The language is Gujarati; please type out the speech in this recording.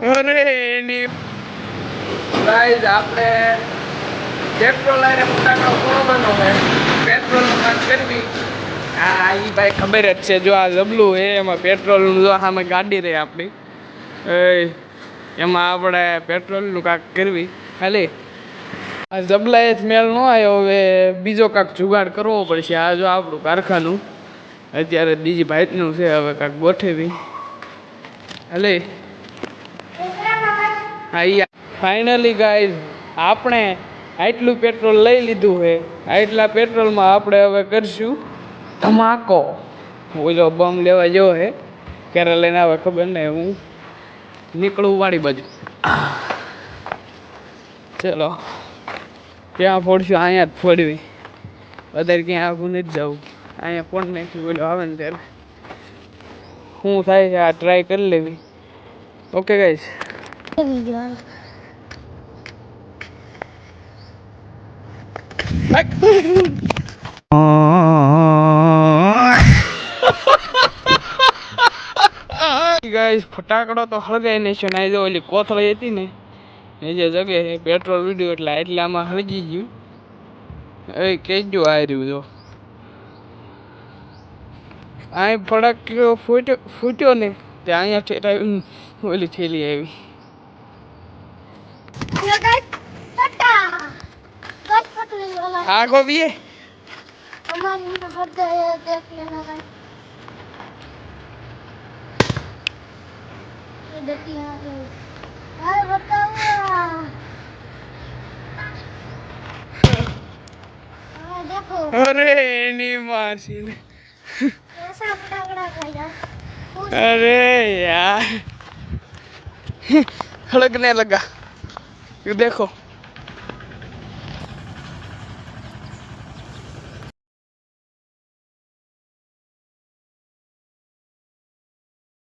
અરે એની ગાઈસ આપણે પેટ્રોલ લઈને ફટાકડો ફોડવાનો છે. પેટ્રોલ વાત કરવી હા એ ભાઈ ખબર જ છે. જો આ જબલું છે એમાં પેટ્રોલનું જો સામે ગાડી રહી આપણી એમાં આપણે પેટ્રોલનું કાંક કરવી ખાલી આ જબલાએ સ્મેલ ન આવ્યો. હવે બીજો કાંક જુગાડ કરવો પડશે. આ જો આપણું કારખાનું અત્યારે બીજી ભાઈનું છે. હવે કાંક ગોઠવી હલે હા ફાઇનલી ગાઈઝ આપણે આટલું પેટ્રોલ લઈ લીધું છે. આટલા પેટ્રોલમાં આપણે હવે કરશું ધમાકો. ઓલો બમ લેવા જેવો છે. ક્યારે લઈને આવે ખબર નહીં. હું નીકળું વાળી બાજુ. ચલો ક્યાં ફોડશું? અહીંયા જ ફોડવી. વધારે ક્યાં આગું નથી જવું. અહીંયા ફોન નાખી બોલો આવે ને ત્યારે શું થાય છે આ ટ્રાય કરી લેવી. ઓકે ગાઈસ ગાઈસ ફટાકડો તો હળગાઈ નહીં છે. જો ઓલી કોથળી હતી ને એ જે જગ્યાએ પેટ્રોલ વિડીયો એટલે આમાં હળગી ગયું. એ કેજો આ રહ્યું જો અહીં ફટાકડો ફૂટ્યો ને ત્યાં અહીંયા ઓલી થેલી આવી. આગો બી अरे नहीं मासी अरे यार हड़कने लगा. ये देखो